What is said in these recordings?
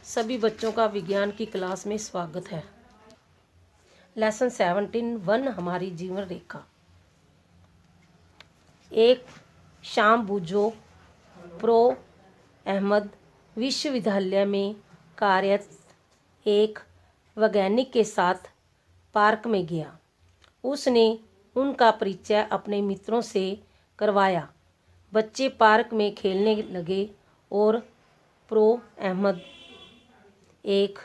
सभी बच्चों का विज्ञान की क्लास में स्वागत है। लेसन 17 वन हमारी जीवन रेखा। एक शाम बूजो प्रो अहमद विश्वविद्यालय में कार्यरत एक वैज्ञानिक के साथ पार्क में गया। उसने उनका परिचय अपने मित्रों से करवाया। बच्चे पार्क में खेलने लगे और प्रो अहमद एक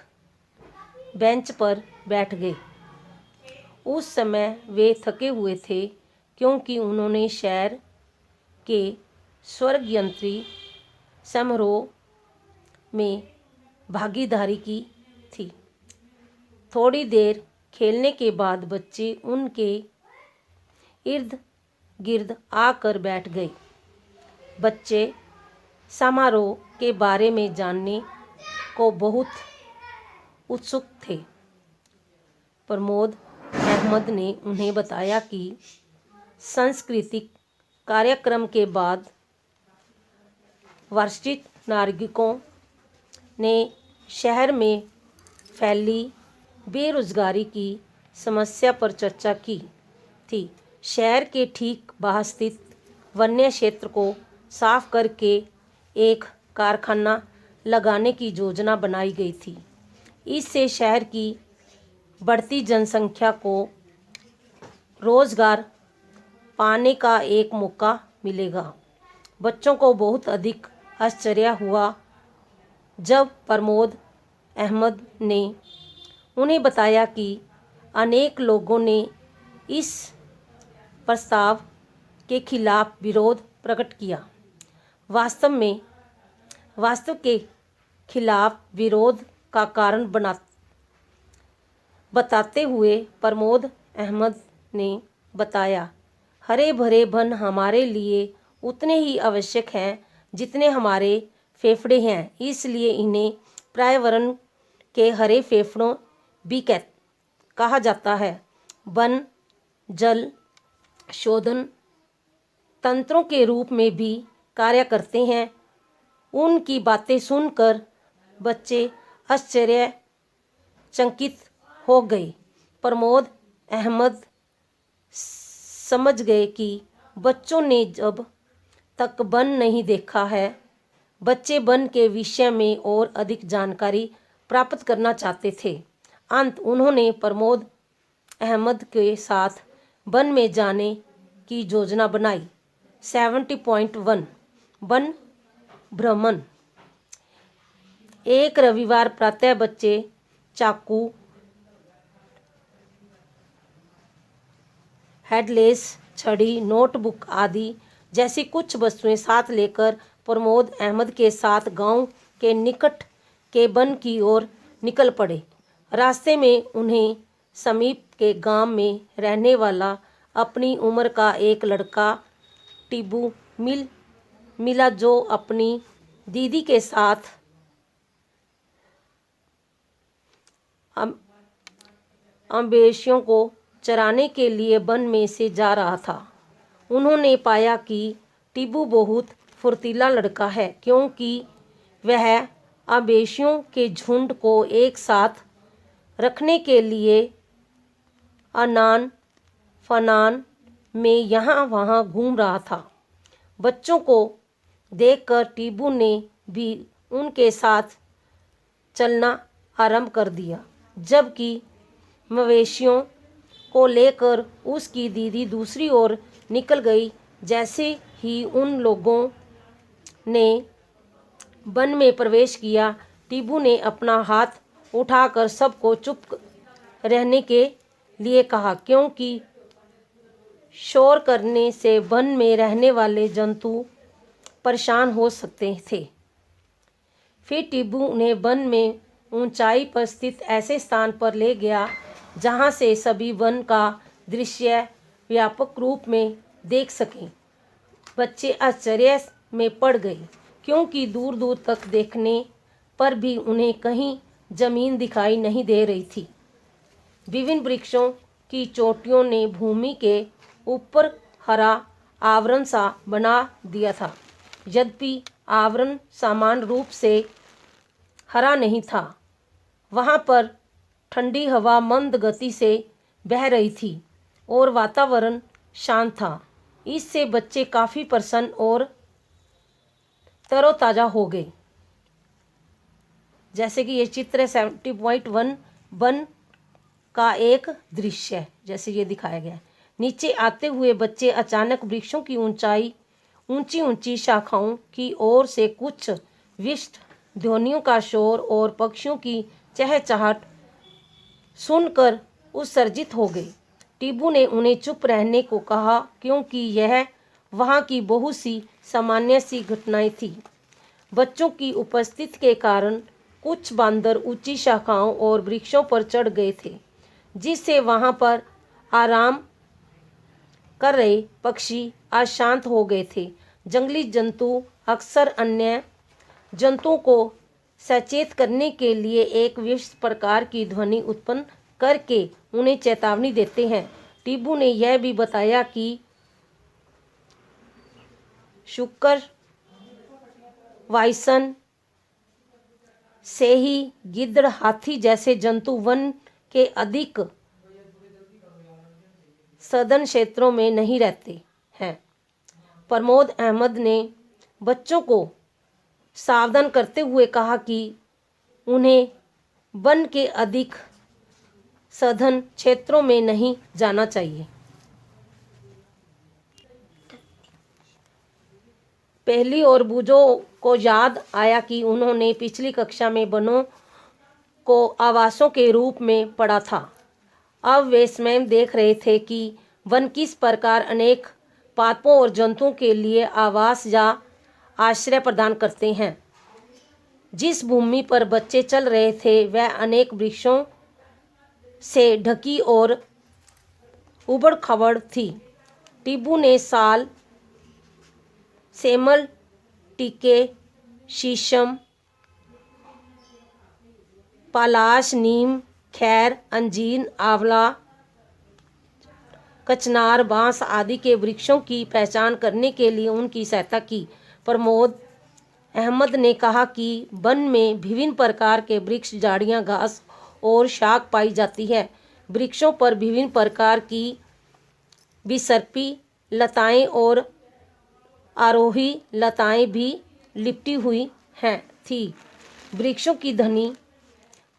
बेंच पर बैठ गए। उस समय वे थके हुए थे क्योंकि उन्होंने शहर के स्वर्ग यंत्री समारोह में भागीदारी की थी। थोड़ी देर खेलने के बाद बच्चे उनके इर्द गिर्द आकर बैठ गए। बच्चे समारोह के बारे में जानने को बहुत उत्सुक थे। प्रमोद अहमद ने उन्हें बताया कि सांस्कृतिक कार्यक्रम के बाद वार्षिक नागरिकों ने शहर में फैली बेरोजगारी की समस्या पर चर्चा की थी। शहर के ठीक बाहर स्थित वन्य क्षेत्र को साफ करके एक कारखाना लगाने की योजना बनाई गई थी। इससे शहर की बढ़ती जनसंख्या को रोजगार पाने का एक मौका मिलेगा। बच्चों को बहुत अधिक आश्चर्य हुआ जब प्रमोद अहमद ने उन्हें बताया कि अनेक लोगों ने इस प्रस्ताव के खिलाफ विरोध प्रकट किया। वास्तव के खिलाफ विरोध का कारण बताते हुए प्रमोद अहमद ने बताया, हरे भरे वन हमारे लिए उतने ही आवश्यक हैं जितने हमारे फेफड़े हैं। इसलिए इन्हें पर्यावरण के हरे फेफड़ों भी कहा जाता है। वन जल शोधन तंत्रों के रूप में भी कार्य करते हैं। उनकी बातें सुनकर बच्चे आश्चर्यचकित हो गए। प्रमोद अहमद समझ गए कि बच्चों ने जब तक वन नहीं देखा है, बच्चे वन के विषय में और अधिक जानकारी प्राप्त करना चाहते थे। उन्होंने प्रमोद अहमद के साथ वन में जाने की योजना बनाई। 70.1 वन भ्रमण। एक रविवार प्रातः बच्चे चाकू, हेडलेस छड़ी, नोटबुक आदि जैसी कुछ वस्तुएं साथ लेकर प्रमोद अहमद के साथ गांव के निकट के वन की ओर निकल पड़े। रास्ते में उन्हें समीप के गांव में रहने वाला अपनी उम्र का एक लड़का टीबू मिला जो अपनी दीदी के साथ मवेशियों को चराने के लिए वन में से जा रहा था। उन्होंने पाया कि टीबू बहुत फुर्तीला लड़का है क्योंकि वह मवेशियों के झुंड को एक साथ रखने के लिए अनान फनान में यहाँ वहाँ घूम रहा था। बच्चों को देखकर टीबू ने भी उनके साथ चलना आरंभ कर दिया, जबकि मवेशियों को लेकर उसकी दीदी दूसरी ओर निकल गई। जैसे ही उन लोगों ने वन में प्रवेश किया, टीबू ने अपना हाथ उठाकर सबको चुप रहने के लिए कहा क्योंकि शोर करने से वन में रहने वाले जंतु परेशान हो सकते थे। फिर टीबू ने वन में ऊंचाई पर स्थित ऐसे स्थान पर ले गया जहां से सभी वन का दृश्य व्यापक रूप में देख सकें। बच्चे आश्चर्य में पड़ गए क्योंकि दूर दूर तक देखने पर भी उन्हें कहीं जमीन दिखाई नहीं दे रही थी। विभिन्न वृक्षों की चोटियों ने भूमि के ऊपर हरा आवरण सा बना दिया था। यद्यपि आवरण समान रूप से हरा नहीं था। वहाँ पर ठंडी हवा मंद गति से बह रही थी और वातावरण शांत था। इससे बच्चे काफ़ी प्रसन्न और तरोताज़ा हो गए। जैसे कि ये चित्र 70.1 वन का एक दृश्य है, जैसे ये दिखाया गया है। नीचे आते हुए बच्चे अचानक वृक्षों की ऊंची ऊंची शाखाओं की ओर से कुछ विशिष्ट ध्वनियों का शोर और पक्षियों की चहचहाट सुनकर उत्सर्जित हो गए। टीबू ने उन्हें चुप रहने को कहा क्योंकि यह वहाँ की बहुत सी सामान्य सी घटनाएं थी। बच्चों की उपस्थिति के कारण कुछ बांदर ऊंची शाखाओं और वृक्षों पर चढ़ गए थे, जिससे वहाँ पर आराम कर रहे पक्षी आज शांत हो गए थे। जंगली जंतु अक्सर अन्य जंतुओं को सचेत करने के लिए एक विशेष प्रकार की ध्वनि उत्पन्न करके उन्हें चेतावनी देते हैं। टीबू ने यह भी बताया कि शुकर, वाइसन, सेही, गिद्ध, हाथी जैसे जंतु वन के अधिक सघन क्षेत्रों में नहीं रहते हैं। प्रमोद अहमद ने बच्चों को सावधान करते हुए कहा कि उन्हें वन के अधिक सघन क्षेत्रों में नहीं जाना चाहिए। पहली और बूझों को याद आया कि उन्होंने पिछली कक्षा में वनों को आवासों के रूप में पढ़ा था। अब वे स्वयं देख रहे थे कि वन किस प्रकार अनेक पादपों और जंतुओं के लिए आवास या आश्रय प्रदान करते हैं। जिस भूमि पर बच्चे चल रहे थे वह अनेक वृक्षों से ढकी और उबड़ खाबड़ थी। टीबू ने साल, सेमल, टीके, शीशम, पलाश, नीम, खैर, अंजीर, आंवला, कचनार, बांस आदि के वृक्षों की पहचान करने के लिए उनकी सहायता की। प्रमोद अहमद ने कहा कि वन में विभिन्न प्रकार के वृक्ष, झाड़ियाँ, घास और शाख पाई जाती है। वृक्षों पर विभिन्न प्रकार की बिसर्पी लताएं और आरोही लताएं भी लिपटी हुई थी। वृक्षों की घनी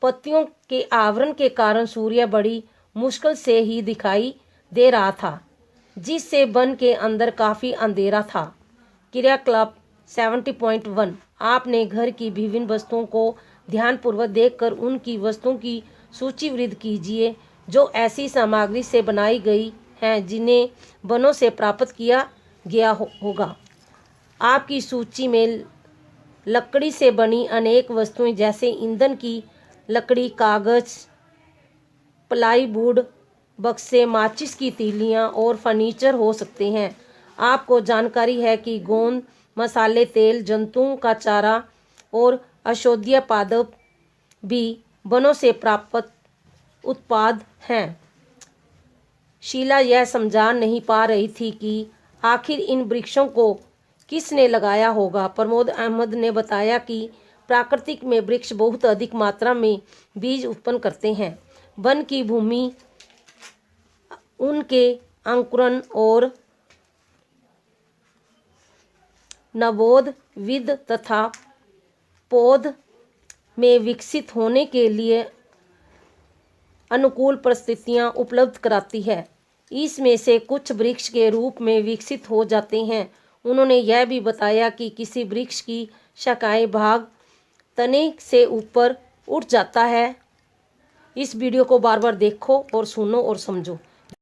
पत्तियों के आवरण के कारण सूर्य बड़ी मुश्किल से ही दिखाई दे रहा था, जिससे वन के अंदर काफ़ी अंधेरा था। क्रियाकलाप 70.1 आपने घर की विभिन्न वस्तुओं को ध्यानपूर्वक देखकर उनकी वस्तुओं की सूचीबद्ध कीजिए जो ऐसी सामग्री से बनाई गई हैं जिन्हें वनों से प्राप्त किया गया होगा। आपकी सूची में लकड़ी से बनी अनेक वस्तुएं जैसे ईंधन की लकड़ी, कागज, प्लाईवुड, बक्से, माचिस की तीलियां और फर्नीचर हो सकते हैं। आपको जानकारी है कि गोंद, मसाले, तेल, जंतुओं का चारा और औषधीय पादप भी वनों से प्राप्त उत्पाद हैं। शीला यह समझा नहीं पा रही थी कि आखिर इन वृक्षों को किसने लगाया होगा। प्रमोद अहमद ने बताया कि प्राकृतिक में वृक्ष बहुत अधिक मात्रा में बीज उत्पन्न करते हैं। वन की भूमि उनके अंकुरण और नवोद विद तथा पौध में विकसित होने के लिए अनुकूल परिस्थितियां उपलब्ध कराती है। इसमें से कुछ वृक्ष के रूप में विकसित हो जाते हैं। उन्होंने यह भी बताया कि किसी वृक्ष की शाखाएं भाग तने से ऊपर उठ जाता है। इस वीडियो को बार बार देखो और सुनो और समझो।